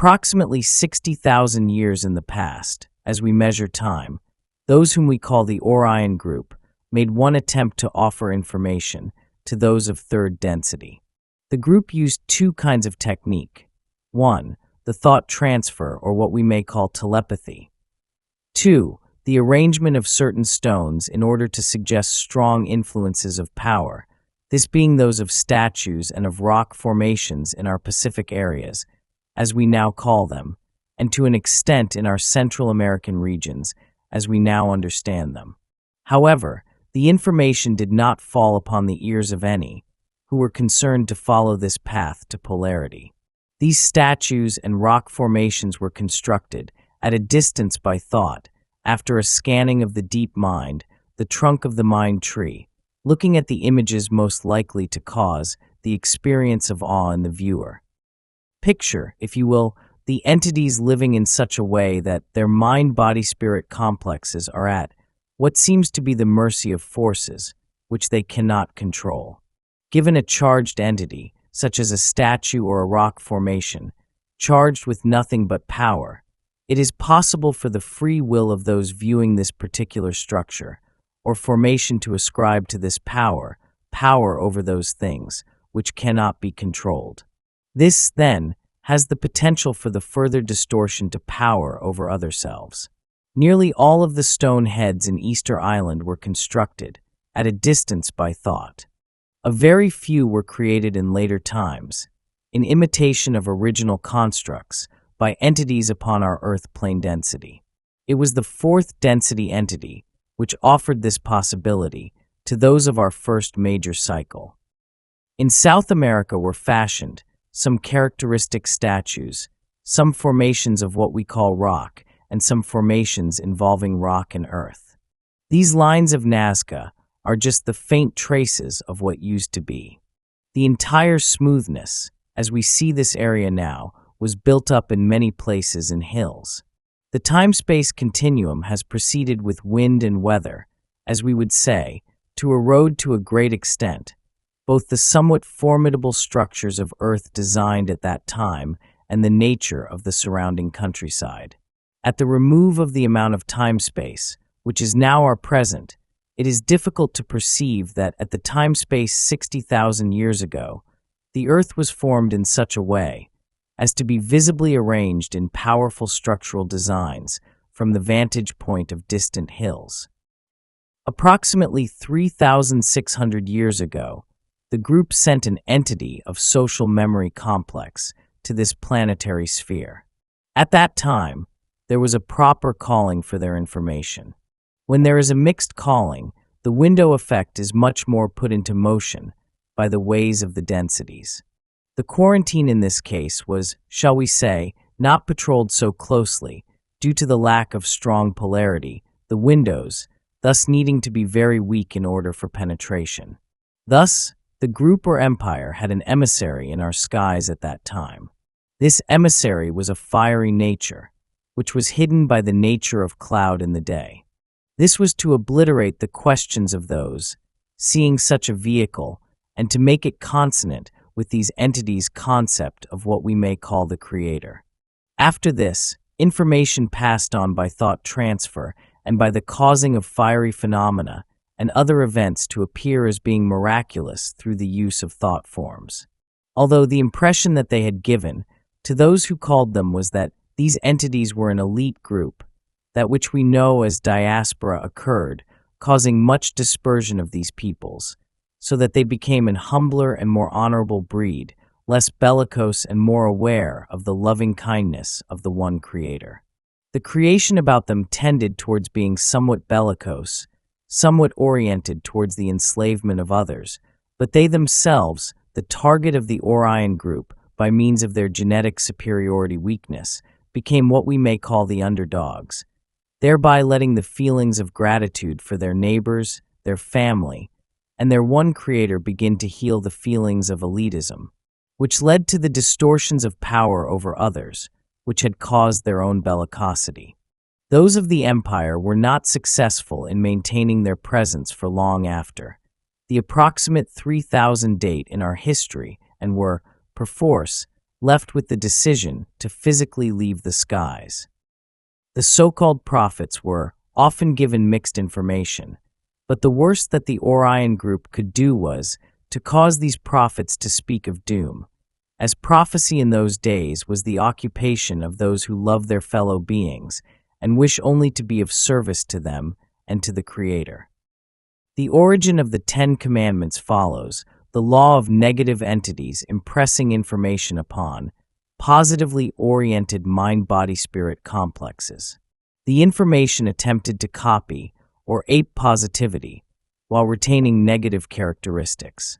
Approximately 60,000 years in the past, as we measure time, those whom we call the Orion group made one attempt to offer information to those of third density. The group used two kinds of technique. One, the thought transfer, or what we may call telepathy. Two, the arrangement of certain stones in order to suggest strong influences of power, this being those of statues and of rock formations in our Pacific areas, as we now call them, and to an extent in our Central American regions, as we now understand them. However, the information did not fall upon the ears of any who were concerned to follow this path to polarity. These statues and rock formations were constructed at a distance by thought, after a scanning of the deep mind, the trunk of the mind tree, looking at the images most likely to cause the experience of awe in the viewer. Picture, if you will, the entities living in such a way that their mind-body-spirit complexes are at what seems to be the mercy of forces which they cannot control. Given a charged entity, such as a statue or a rock formation, charged with nothing but power, it is possible for the free will of those viewing this particular structure or formation to ascribe to this power over those things which cannot be controlled. This, then, has the potential for the further distortion to power over other selves. Nearly all of the stone heads in Easter Island were constructed at a distance by thought. A very few were created in later times, in imitation of original constructs, by entities upon our Earth plane density. It was the fourth density entity which offered this possibility to those of our first major cycle. In South America were fashioned some characteristic statues, some formations of what we call rock, and some formations involving rock and earth. These lines of Nazca are just the faint traces of what used to be. The entire smoothness, as we see this area now, was built up in many places in hills. The time-space continuum has proceeded with wind and weather, as we would say, to erode to a great extent both the somewhat formidable structures of Earth designed at that time and the nature of the surrounding countryside. At the remove of the amount of time-space, which is now our present, it is difficult to perceive that at the time-space 60,000 years ago, the Earth was formed in such a way as to be visibly arranged in powerful structural designs from the vantage point of distant hills. Approximately 3,600 years ago, the group sent an entity of social memory complex to this planetary sphere. At that time, there was a proper calling for their information. When there is a mixed calling, the window effect is much more put into motion by the ways of the densities. The quarantine in this case was, shall we say, not patrolled so closely due to the lack of strong polarity, the windows, thus needing to be very weak in order for penetration. Thus, the group or empire had an emissary in our skies at that time. This emissary was a fiery nature, which was hidden by the nature of cloud in the day. This was to obliterate the questions of those seeing such a vehicle and to make it consonant with these entities' concept of what we may call the creator. After this, information passed on by thought transfer and by the causing of fiery phenomena and other events to appear as being miraculous through the use of thought forms. Although the impression that they had given to those who called them was that these entities were an elite group, that which we know as diaspora occurred, causing much dispersion of these peoples, so that they became an humbler and more honorable breed, less bellicose and more aware of the loving kindness of the one Creator. The creation about them tended towards being somewhat bellicose, somewhat oriented towards the enslavement of others, but they themselves, the target of the Orion group, by means of their genetic superiority weakness, became what we may call the underdogs, thereby letting the feelings of gratitude for their neighbors, their family, and their one Creator begin to heal the feelings of elitism, which led to the distortions of power over others, which had caused their own bellicosity. Those of the empire were not successful in maintaining their presence for long after the approximate 3,000 date in our history and were, perforce, left with the decision to physically leave the skies. The so-called prophets were often given mixed information, but the worst that the Orion group could do was to cause these prophets to speak of doom, as prophecy in those days was the occupation of those who love their fellow beings and wish only to be of service to them and to the Creator. The origin of the Ten Commandments follows the law of negative entities impressing information upon positively oriented mind-body-spirit complexes. The information attempted to copy or ape positivity while retaining negative characteristics.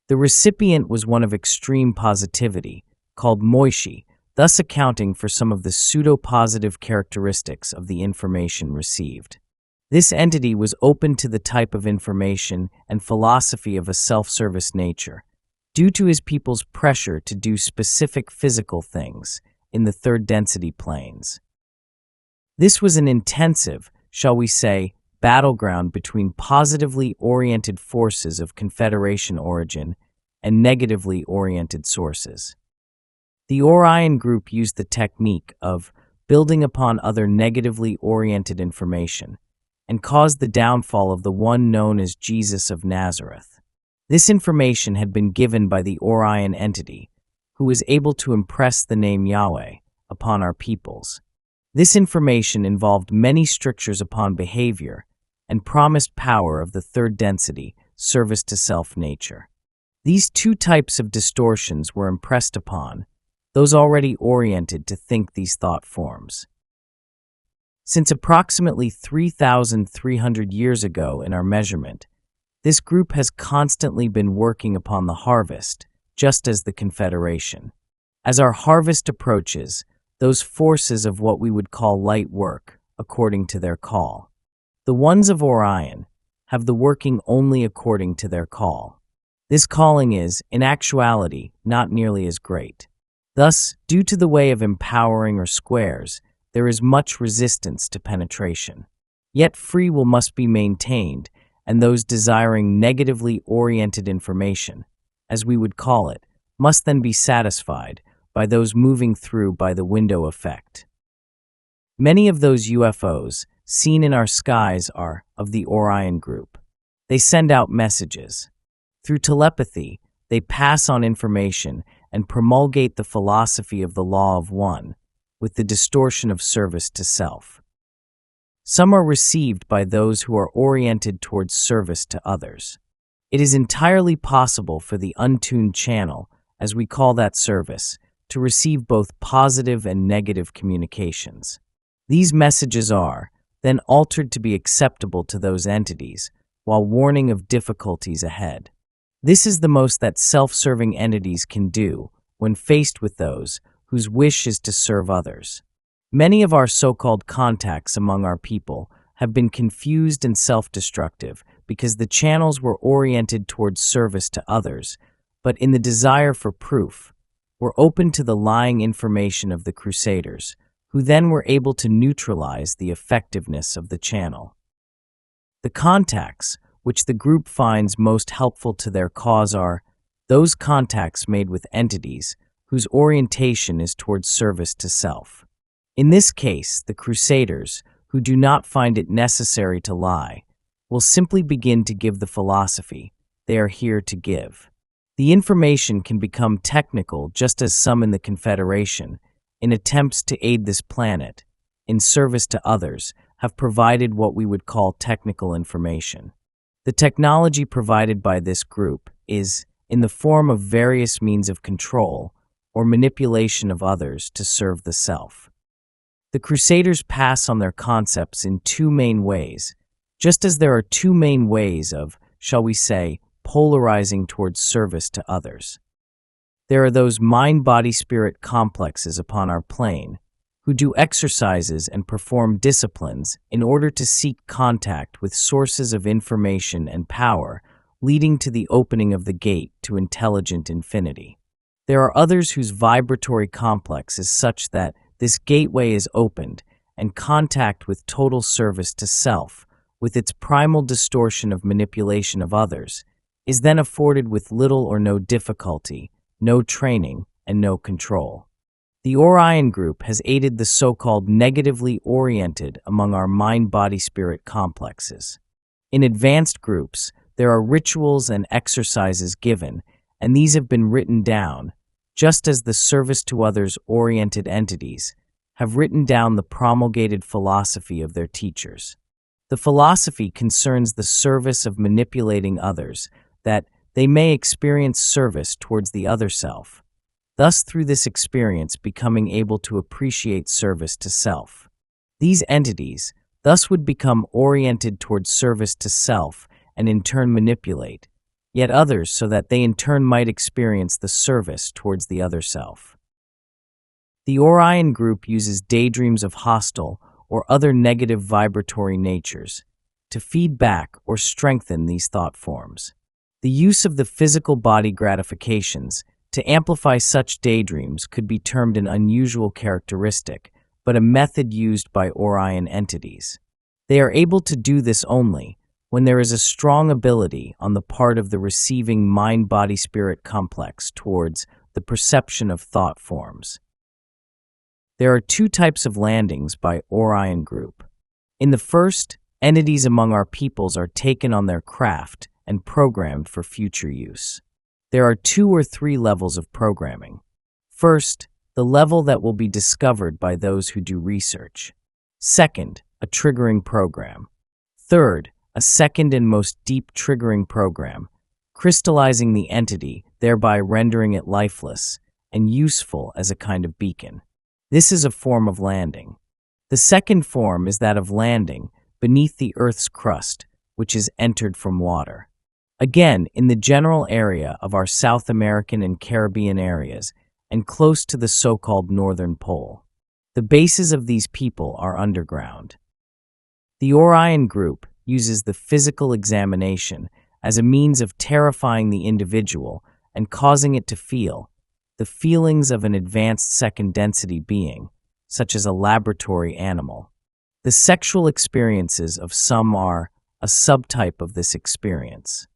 The recipient was one of extreme positivity, called moishi, thus accounting for some of the pseudo-positive characteristics of the information received. This entity was open to the type of information and philosophy of a self-service nature, due to his people's pressure to do specific physical things in the third density planes. This was an intensive, shall we say, battleground between positively oriented forces of confederation origin and negatively oriented sources. The Orion group used the technique of building upon other negatively oriented information and caused the downfall of the one known as Jesus of Nazareth. This information had been given by the Orion entity, who was able to impress the name Yahweh upon our peoples. This information involved many strictures upon behavior and promised power of the third density, service to self nature. These two types of distortions were impressed upon those already oriented to think these thought forms. Since approximately 3,300 years ago in our measurement, this group has constantly been working upon the harvest, just as the confederation. As our harvest approaches, those forces of what we would call light work, according to their call. The ones of Orion have the working only according to their call. This calling is, in actuality, not nearly as great. Thus, due to the way of empowering or squares, there is much resistance to penetration. Yet free will must be maintained, and those desiring negatively oriented information, as we would call it, must then be satisfied by those moving through by the window effect. Many of those UFOs seen in our skies are of the Orion group. They send out messages. Through telepathy, they pass on information and promulgate the philosophy of the law of one, with the distortion of service to self. Some are received by those who are oriented towards service to others. It is entirely possible for the untuned channel, as we call that service, to receive both positive and negative communications. These messages are then altered to be acceptable to those entities, while warning of difficulties ahead. This is the most that self-serving entities can do when faced with those whose wish is to serve others. Many of our so-called contacts among our people have been confused and self-destructive because the channels were oriented towards service to others, but in the desire for proof, were open to the lying information of the Crusaders, who then were able to neutralize the effectiveness of the channel. The contacts, which the group finds most helpful to their cause, are those contacts made with entities whose orientation is towards service to self. In this case, the Crusaders, who do not find it necessary to lie, will simply begin to give the philosophy they are here to give. The information can become technical, just as some in the Confederation, in attempts to aid this planet, in service to others, have provided what we would call technical information. The technology provided by this group is in the form of various means of control or manipulation of others to serve the self. The Crusaders pass on their concepts in two main ways, just as there are two main ways of, shall we say, polarizing towards service to others. There are those mind-body-spirit complexes upon our plane, who do exercises and perform disciplines in order to seek contact with sources of information and power, leading to the opening of the gate to intelligent infinity. There are others whose vibratory complex is such that this gateway is opened, and contact with total service to self, with its primal distortion of manipulation of others, is then afforded with little or no difficulty, no training, and no control. The Orion group has aided the so-called negatively oriented among our mind-body-spirit complexes. In advanced groups, there are rituals and exercises given, and these have been written down, just as the service to others-oriented entities have written down the promulgated philosophy of their teachers. The philosophy concerns the service of manipulating others, that they may experience service towards the other self, thus through this experience becoming able to appreciate service to self. These entities thus would become oriented towards service to self and in turn manipulate, yet others so that they in turn might experience the service towards the other self. The Orion group uses daydreams of hostile or other negative vibratory natures to feed back or strengthen these thought forms. The use of the physical body gratifications to amplify such daydreams could be termed an unusual characteristic, but a method used by Orion entities. They are able to do this only when there is a strong ability on the part of the receiving mind-body-spirit complex towards the perception of thought forms. There are two types of landings by Orion group. In the first, entities among our peoples are taken on their craft and programmed for future use. There are 2 or 3 levels of programming. First, the level that will be discovered by those who do research. Second, a triggering program. Third, a second and most deep triggering program, crystallizing the entity, thereby rendering it lifeless and useful as a kind of beacon. This is a form of landing. The second form is that of landing beneath the Earth's crust, which is entered from water. Again, in the general area of our South American and Caribbean areas, and close to the so-called Northern Pole. The bases of these people are underground. The Orion group uses the physical examination as a means of terrifying the individual and causing it to feel the feelings of an advanced second-density being, such as a laboratory animal. The sexual experiences of some are a subtype of this experience.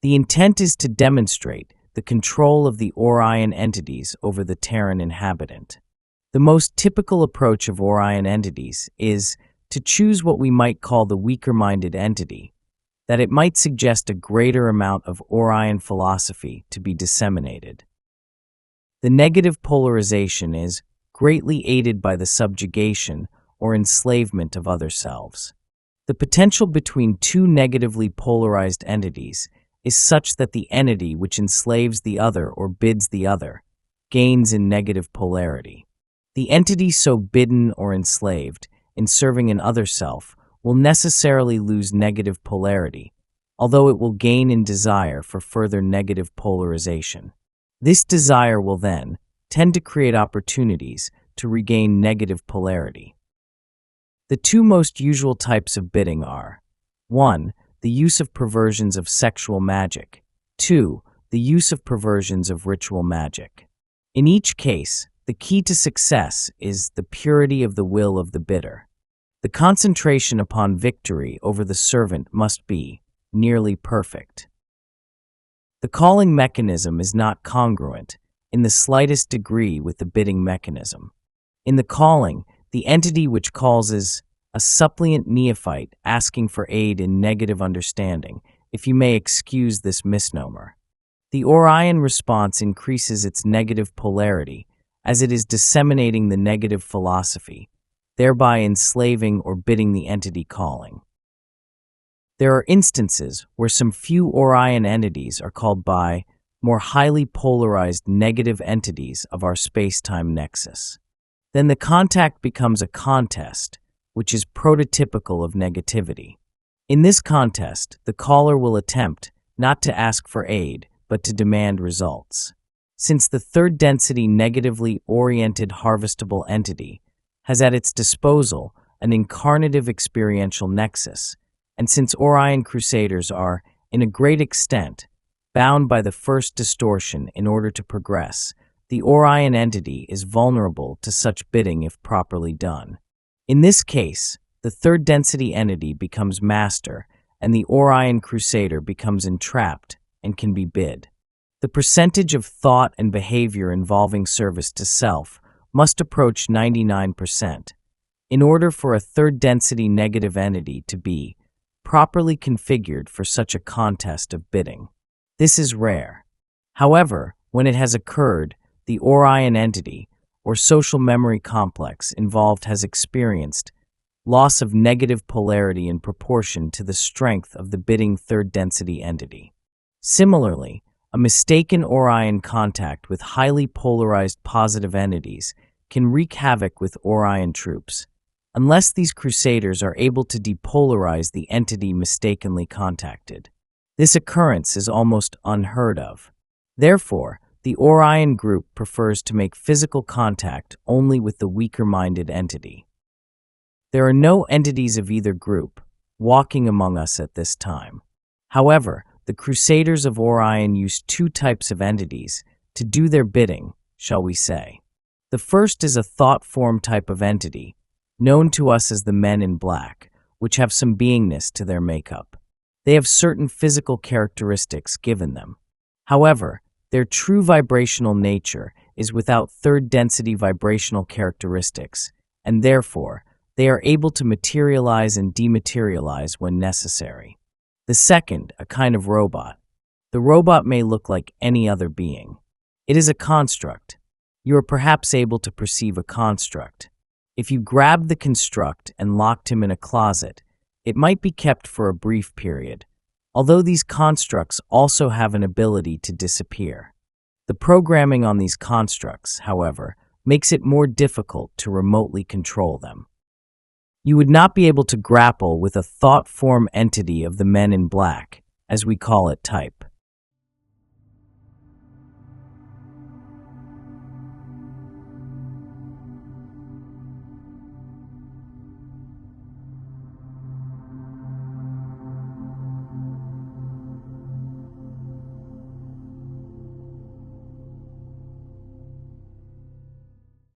The intent is to demonstrate the control of the Orion entities over the Terran inhabitant. The most typical approach of Orion entities is to choose what we might call the weaker-minded entity, that it might suggest a greater amount of Orion philosophy to be disseminated. The negative polarization is greatly aided by the subjugation or enslavement of other selves. The potential between 2 negatively polarized entities is such that the entity which enslaves the other or bids the other gains in negative polarity. The entity so bidden or enslaved in serving an other self will necessarily lose negative polarity, although it will gain in desire for further negative polarization. This desire will then tend to create opportunities to regain negative polarity. The 2 most usual types of bidding are 1. The use of perversions of sexual magic. 2. The use of perversions of ritual magic. In each case, the key to success is the purity of the will of the bidder. The concentration upon victory over the servant must be nearly perfect. The calling mechanism is not congruent in the slightest degree with the bidding mechanism. In the calling, the entity which calls is a suppliant neophyte asking for aid in negative understanding, if you may excuse this misnomer. The Orion response increases its negative polarity as it is disseminating the negative philosophy, thereby enslaving or bidding the entity calling. There are instances where some few Orion entities are called by more highly polarized negative entities of our space-time nexus. Then the contact becomes a contest, which is prototypical of negativity. In this contest, the caller will attempt not to ask for aid, but to demand results. Since the third density negatively oriented harvestable entity has at its disposal an incarnative experiential nexus, and since Orion Crusaders are, in a great extent, bound by the first distortion in order to progress, the Orion entity is vulnerable to such bidding if properly done. In this case, the third density entity becomes master, and the Orion Crusader becomes entrapped and can be bid. The percentage of thought and behavior involving service to self must approach 99% in order for a third-density negative entity to be properly configured for such a contest of bidding. This is rare. However, when it has occurred, the Orion entity, or social memory complex involved has experienced loss of negative polarity in proportion to the strength of the bidding third-density entity. Similarly, a mistaken Orion contact with highly polarized positive entities can wreak havoc with Orion troops, unless these crusaders are able to depolarize the entity mistakenly contacted. This occurrence is almost unheard of. Therefore, the Orion group prefers to make physical contact only with the weaker-minded entity. There are no entities of either group walking among us at this time. However, the Crusaders of Orion use two types of entities to do their bidding, shall we say. The first is a thought form type of entity, known to us as the Men in Black, which have some beingness to their makeup. They have certain physical characteristics given them. However, their true vibrational nature is without third-density vibrational characteristics, and therefore, they are able to materialize and dematerialize when necessary. The second, a kind of robot. The robot may look like any other being. It is a construct. You are perhaps able to perceive a construct. If you grabbed the construct and locked him in a closet, it might be kept for a brief period, although these constructs also have an ability to disappear. The programming on these constructs, however, makes it more difficult to remotely control them. You would not be able to grapple with a thought form entity of the Men in Black, as we call it type.